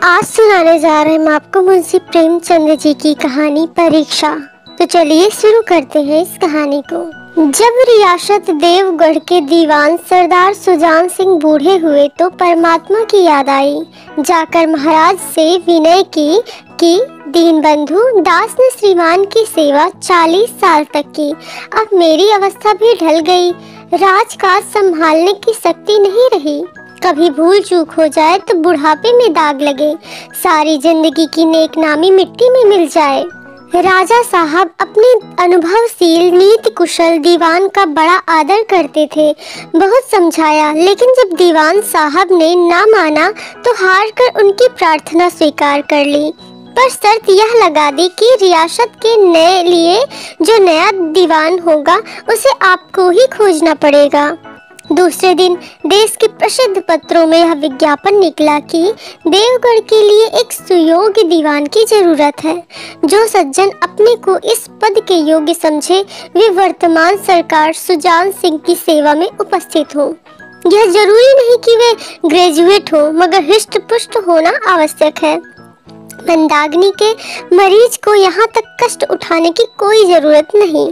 आज सुनाने जा रहे हैं हम आपको मुंशी प्रेमचंद जी की कहानी परीक्षा। तो चलिए शुरू करते हैं इस कहानी को। जब रियासत देवगढ़ के दीवान सरदार सुजान सिंह बूढ़े हुए तो परमात्मा की याद आई। जाकर महाराज से विनय की कि दीनबंधु दास ने श्रीमान की सेवा 40 साल तक की। अब मेरी अवस्था भी ढल गई, राजकाज संभालने की शक्ति नहीं रही। कभी भूल चूक हो जाए तो बुढ़ापे में दाग लगे, सारी जिंदगी की नेकनामी मिट्टी में मिल जाए। राजा साहब अपने अनुभवशील नीति कुशल दीवान का बड़ा आदर करते थे। बहुत समझाया, लेकिन जब दीवान साहब ने ना माना तो हार कर उनकी प्रार्थना स्वीकार कर ली, पर शर्त यह लगा दी कि रियासत के नए लिए जो नया दीवान होगा उसे आपको ही खोजना पड़ेगा। दूसरे दिन देश के प्रसिद्ध पत्रों में यह विज्ञापन निकला कि देवगढ़ के लिए एक सुयोग्य दीवान की जरूरत है। जो सज्जन अपने को इस पद के योग्य समझे वे वर्तमान सरकार सुजान सिंह की सेवा में उपस्थित हो। यह जरूरी नहीं कि वे ग्रेजुएट हो, मगर हृष्ट पुष्ट होना आवश्यक है। मंदाग्नि के मरीज को यहाँ तक कष्ट उठाने की कोई जरूरत नहीं।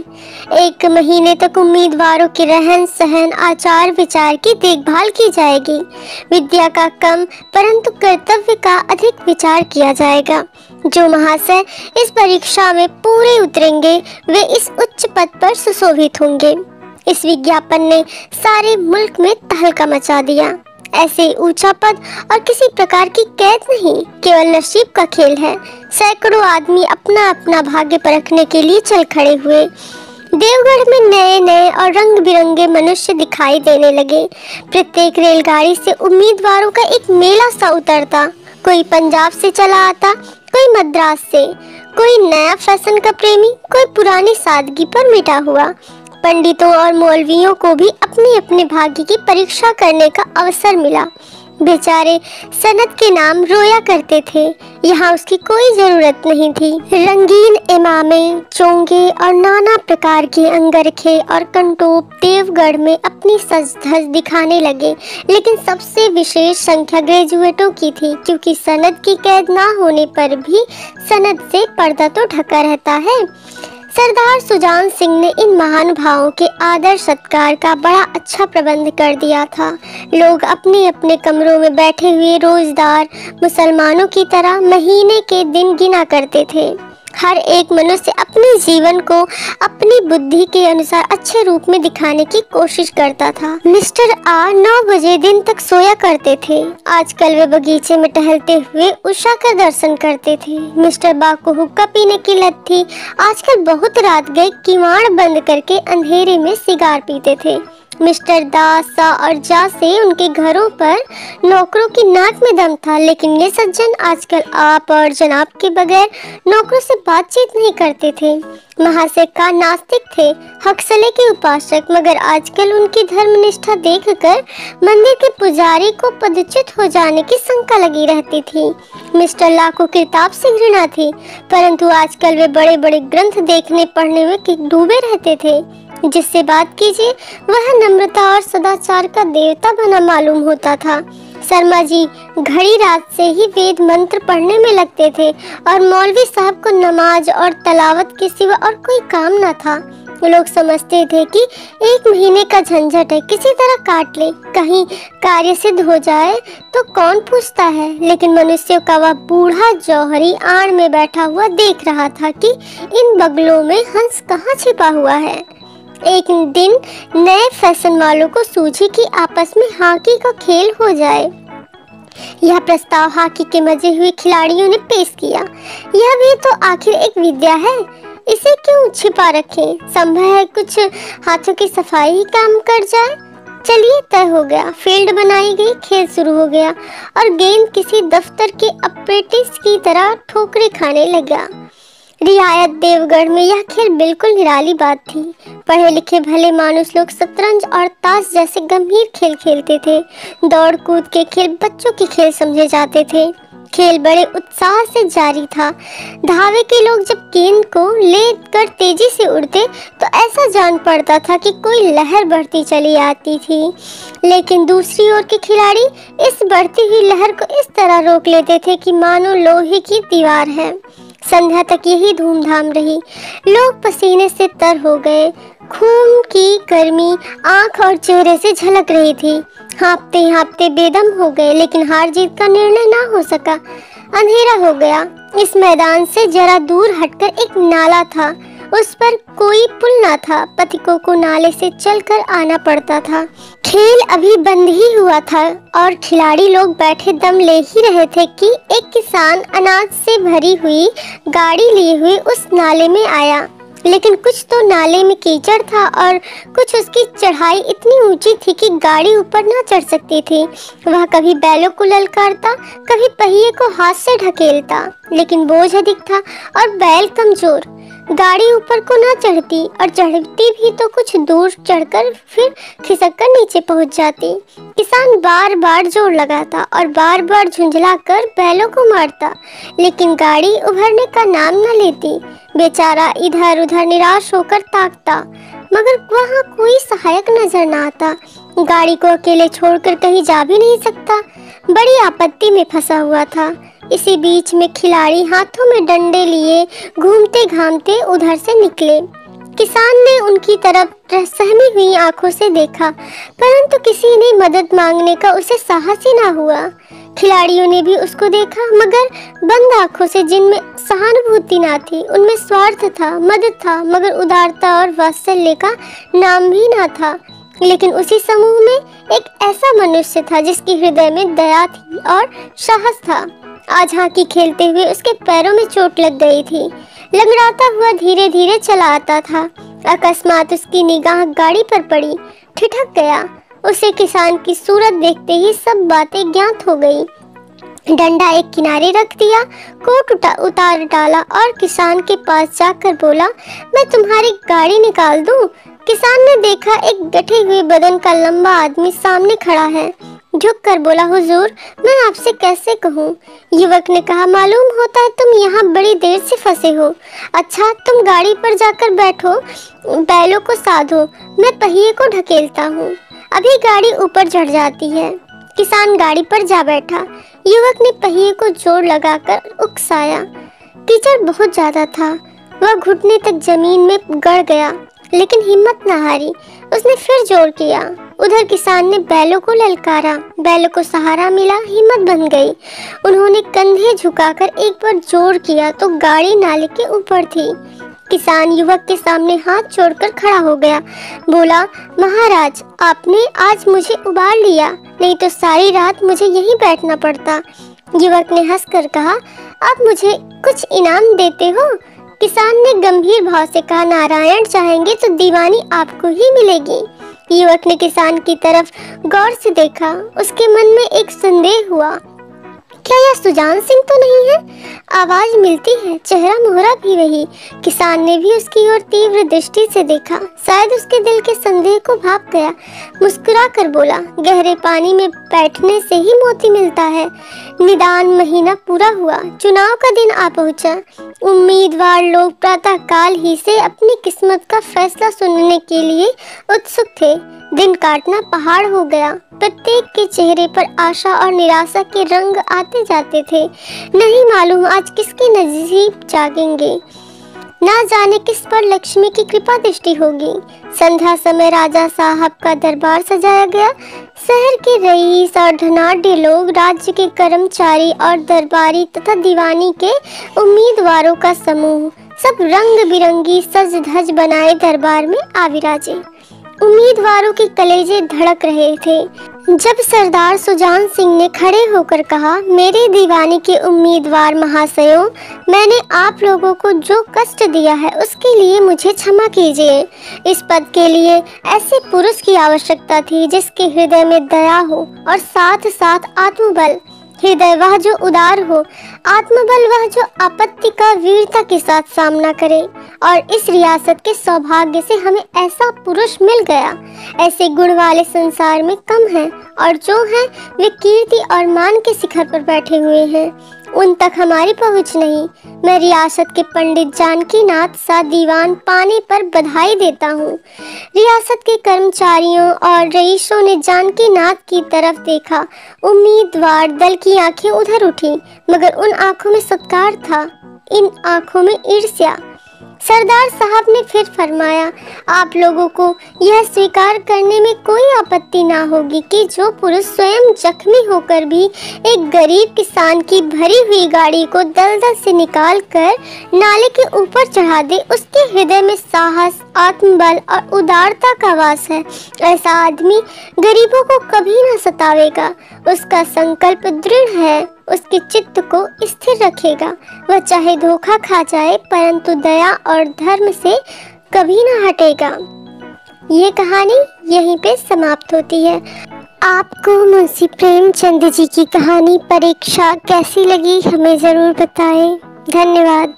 1 महीने तक उम्मीदवारों के रहन सहन आचार विचार की देखभाल की जाएगी। विद्या का कम परंतु कर्तव्य का अधिक विचार किया जाएगा। जो महाशय इस परीक्षा में पूरे उतरेंगे वे इस उच्च पद पर सुशोभित होंगे। इस विज्ञापन ने सारे मुल्क में तहलका मचा दिया। ऐसे ऊंचा पद और किसी प्रकार की कैद नहीं, केवल नसीब का खेल है। सैकड़ों आदमी अपना अपना भाग्य परखने के लिए चल खड़े हुए। देवगढ़ में नए नए और रंग बिरंगे मनुष्य दिखाई देने लगे। प्रत्येक रेलगाड़ी से उम्मीदवारों का एक मेला सा उतरता। कोई पंजाब से चला आता, कोई मद्रास से, कोई नया फैशन का प्रेमी, कोई पुरानी सादगी पर मिटा हुआ। पंडितों और मौलवियों को भी अपने अपने भाग्य की परीक्षा करने का अवसर मिला। बेचारे सनत के नाम रोया करते थे, यहाँ उसकी कोई जरूरत नहीं थी। रंगीन इमामे, चोंगे और नाना प्रकार के अंगरखे और कंटोप देवगढ़ में अपनी सज धज दिखाने लगे, लेकिन सबसे विशेष संख्या ग्रेजुएटों की थी, क्योंकि सनद की कैद ना होने पर भी सनद से पर्दा तो ढका रहता है। सरदार सुजान सिंह ने इन महानुभावों के आदर सत्कार का बड़ा अच्छा प्रबंध कर दिया था। लोग अपने अपने कमरों में बैठे हुए रोजदार मुसलमानों की तरह महीने के दिन गिना करते थे। हर एक मनुष्य अपने जीवन को अपनी बुद्धि के अनुसार अच्छे रूप में दिखाने की कोशिश करता था। मिस्टर आ 9 बजे दिन तक सोया करते थे। आजकल वे बगीचे में टहलते हुए उषा का दर्शन करते थे। मिस्टर बा को हुक्का पीने की लत थी। आजकल बहुत रात गए किवाड़ बंद करके अंधेरे में सिगार पीते थे। मिस्टर दास सा और जा से उनके घरों पर नौकरों की नाक में दम था, लेकिन ये सज्जन आजकल आप और जनाब के बगैर नौकरों से बातचीत नहीं करते थे। महाशय का नास्तिक थे, हकसले के उपासक, मगर आजकल उनकी धर्मनिष्ठा देखकर मंदिर के पुजारी को पदच्युत हो जाने की शंका लगी रहती थी। मिस्टर ला को किताब से घृणा थी, परंतु आजकल वे बड़े बड़े ग्रंथ देखने पढ़ने में डूबे रहते थे। जिससे बात कीजिए वह नम्रता और सदाचार का देवता बना मालूम होता था। शर्मा जी घड़ी रात से ही वेद मंत्र पढ़ने में लगते थे और मौलवी साहब को नमाज और तलावत के सिवा और कोई काम न था। लोग समझते थे कि 1 महीने का झंझट है, किसी तरह काट ले, कहीं कार्य सिद्ध हो जाए तो कौन पूछता है। लेकिन मनुष्यों का वह बूढ़ा जौहरी आड़ में बैठा हुआ देख रहा था कि इन बगलों में हंस कहाँ छिपा हुआ है। एक दिन नए फैशन वालों को सूझी कि आपस में हॉकी का खेल हो जाए। यह प्रस्ताव हॉकी के मजे हुए खिलाड़ियों ने पेश किया। यह भी तो आखिर एक विद्या है, इसे क्यों छिपा रखें। संभव है कुछ हाथों की सफाई ही काम कर जाए। चलिए तय हो गया। फील्ड बनाई गई, खेल शुरू हो गया और गेंद किसी दफ्तर के अप्रेंटिस की तरह ठोकरे खाने लगा। रियायत देवगढ़ में यह खेल बिल्कुल निराली बात थी। पढ़े लिखे भले मानुस लोग शतरंज और ताश जैसे गंभीर खेल खेलते थे। दौड़ कूद के खेल बच्चों के खेल समझे जाते थे। खेल बड़े उत्साह से जारी था। धावे के लोग जब गेंद को लेकर तेजी से उड़ते तो ऐसा जान पड़ता था कि कोई लहर बढ़ती चली आती थी, लेकिन दूसरी ओर के खिलाड़ी इस बढ़ती हुई लहर को इस तरह रोक लेते थे कि मानो लोहे की दीवार है। संध्या तक यही धूमधाम रही। लोग पसीने से तर हो गए। खून की गर्मी आंख और चेहरे से झलक रही थी। हाँफते हाँफते बेदम हो गए, लेकिन हार जीत का निर्णय ना हो सका। अंधेरा हो गया। इस मैदान से जरा दूर हटकर एक नाला था, उस पर कोई पुल ना था। पथिकों को नाले से चलकर आना पड़ता था। खेल अभी बंद ही हुआ था और खिलाड़ी लोग बैठे दम ले ही रहे थे कि एक किसान अनाज से भरी हुई गाड़ी लिए हुए उस नाले में आया। लेकिन कुछ तो नाले में कीचड़ था और कुछ उसकी चढ़ाई इतनी ऊंची थी कि गाड़ी ऊपर ना चढ़ सकती थी। वह कभी बैलों को ललकारता, कभी पहिए को हाथ से ढकेलता, लेकिन बोझ अधिक था और बैल कमजोर। गाड़ी ऊपर को ना चढ़ती और चढ़ती भी तो कुछ दूर चढ़कर फिर खिसककर नीचे पहुंच जाती। किसान बार बार जोर लगाता और बार बार झुंझलाकर बैलों को मारता, लेकिन गाड़ी उभरने का नाम न लेती। बेचारा इधर उधर निराश होकर ताकता, मगर वहाँ कोई सहायक नजर न आता। गाड़ी को अकेले छोड़कर कहीं जा भी नहीं सकता। बड़ी आपत्ति में फंसा हुआ था। इसी बीच में खिलाड़ी हाथों में डंडे लिए घूमते घामते उधर से निकले। किसान ने उनकी तरफ सहमी हुई आंखों से देखा, परंतु किसी ने मदद मांगने का उसे साहस ही ना हुआ। खिलाड़ियों ने भी उसको देखा, मगर बंद आंखों से, जिनमें सहानुभूति ना थी। उनमें स्वार्थ था, मदद था, मगर उदारता और वात्सल्य का नाम भी ना था। लेकिन उसी समूह में एक ऐसा मनुष्य था जिसके हृदय में दया थी और साहस था। आज हॉकी खेलते हुए उसके पैरों में चोट लग गई थी। लंगड़ाता हुआ धीरे धीरे चला आता था। अकस्मात उसकी निगाह गाड़ी पर पड़ी। ठिठक गया। उसे किसान की सूरत देखते ही सब बातें ज्ञात हो गई। डंडा एक किनारे रख दिया, कोट उतार डाला और किसान के पास जाकर बोला, मैं तुम्हारी गाड़ी निकाल दूं? किसान ने देखा एक गठे हुए बदन का लंबा आदमी सामने खड़ा है। झुक कर बोला, हुजूर, मैं आपसे कैसे कहूँ? युवक ने कहा, मालूम होता है तुम यहाँ बड़ी देर से फंसे हो। अच्छा, तुम गाड़ी पर जाकर बैठो, बैलों को साधो, मैं पहिए को ढकेलता हूँ। अभी गाड़ी ऊपर चढ़ जाती है। किसान गाड़ी पर जा बैठा। युवक ने पहिए को जोर लगाकर उकसाया। कीचड़ बहुत ज्यादा था। वह घुटने तक जमीन में गड़ गया, लेकिन हिम्मत न हारी। उसने फिर जोर किया। उधर किसान ने बैलों को ललकारा। बैलों को सहारा मिला, हिम्मत बन गई। उन्होंने कंधे झुकाकर एक बार जोर किया तो गाड़ी नाले के ऊपर थी। किसान युवक के सामने हाथ जोड़कर खड़ा हो गया। बोला, महाराज, आपने आज मुझे उबार लिया, नहीं तो सारी रात मुझे यहीं बैठना पड़ता। युवक ने हंसकर कहा, आप मुझे कुछ इनाम देते हो? किसान ने गंभीर भाव से कहा, नारायण चाहेंगे तो दीवानी आपको ही मिलेगी। युवक ने किसान की तरफ गौर से देखा। उसके मन में एक संदेह हुआ, क्या यह सुजान सिंह तो नहीं है? आवाज मिलती है, चेहरा मोहरा भी वही। किसान ने भी उसकी ओर तीव्र दृष्टि से देखा। शायद उसके दिल के संदेह को भाप गया। मुस्कुरा कर बोला, गहरे पानी में बैठने से ही मोती मिलता है। निदान महीना पूरा हुआ, चुनाव का दिन आ पहुंचा। उम्मीदवार लोग प्रातः काल ही से अपनी किस्मत का फैसला सुनने के लिए उत्सुक थे। दिन काटना पहाड़ हो गया। प्रत्येक के चेहरे पर आशा और निराशा के रंग आते जाते थे। नहीं मालूम आज किसके नसीब जागेंगे, ना जाने किस पर लक्ष्मी की कृपा दृष्टि होगी। संध्या समय राजा साहब का दरबार सजाया गया। शहर के रईस और धनाढ्य लोग, राज्य के कर्मचारी और दरबारी तथा दीवानी के उम्मीदवारों का समूह, सब रंग बिरंगी सज धज बनाए दरबार में आ विराजे। उम्मीदवारों के कलेजे धड़क रहे थे जब सरदार सुजान सिंह ने खड़े होकर कहा, मेरे दीवानी के उम्मीदवार महाशयों, मैंने आप लोगों को जो कष्ट दिया है उसके लिए मुझे क्षमा कीजिए। इस पद के लिए ऐसे पुरुष की आवश्यकता थी जिसके हृदय में दया हो और साथ साथ आत्मबल। हृदय वह जो उदार हो, आत्मबल वह जो आपत्ति का वीरता के साथ सामना करे। और इस रियासत के सौभाग्य से हमें ऐसा पुरुष मिल गया। ऐसे गुण वाले संसार में कम हैं, और जो हैं वे कीर्ति और मान के शिखर पर बैठे हुए हैं। उन तक हमारी पहुंच नहीं। मैं रियासत के पंडित जानकीनाथ सा दीवान पाने पर बधाई देता हूँ। रियासत के कर्मचारियों और रईसों ने जानकीनाथ की तरफ देखा। उम्मीदवार दल की आंखें उधर उठी, मगर उन आंखों में सत्कार था, इन आंखों में ईर्ष्या। सरदार साहब ने फिर फरमाया, आप लोगों को यह स्वीकार करने में कोई आपत्ति ना होगी कि जो पुरुष स्वयं जख्मी होकर भी एक गरीब किसान की भरी हुई गाड़ी को दलदल से निकाल कर नाले के ऊपर चढ़ा दे, उसके हृदय में साहस, आत्मबल और उदारता का वास है। ऐसा आदमी गरीबों को कभी ना सतावेगा। उसका संकल्प दृढ़ है, उसके चित्त को स्थिर रखेगा। वह चाहे धोखा खा जाए, परंतु दया और धर्म से कभी ना हटेगा। ये कहानी यहीं पे समाप्त होती है। आपको मुंशी प्रेमचंद जी की कहानी परीक्षा कैसी लगी, हमें ज़रूर बताएं। धन्यवाद।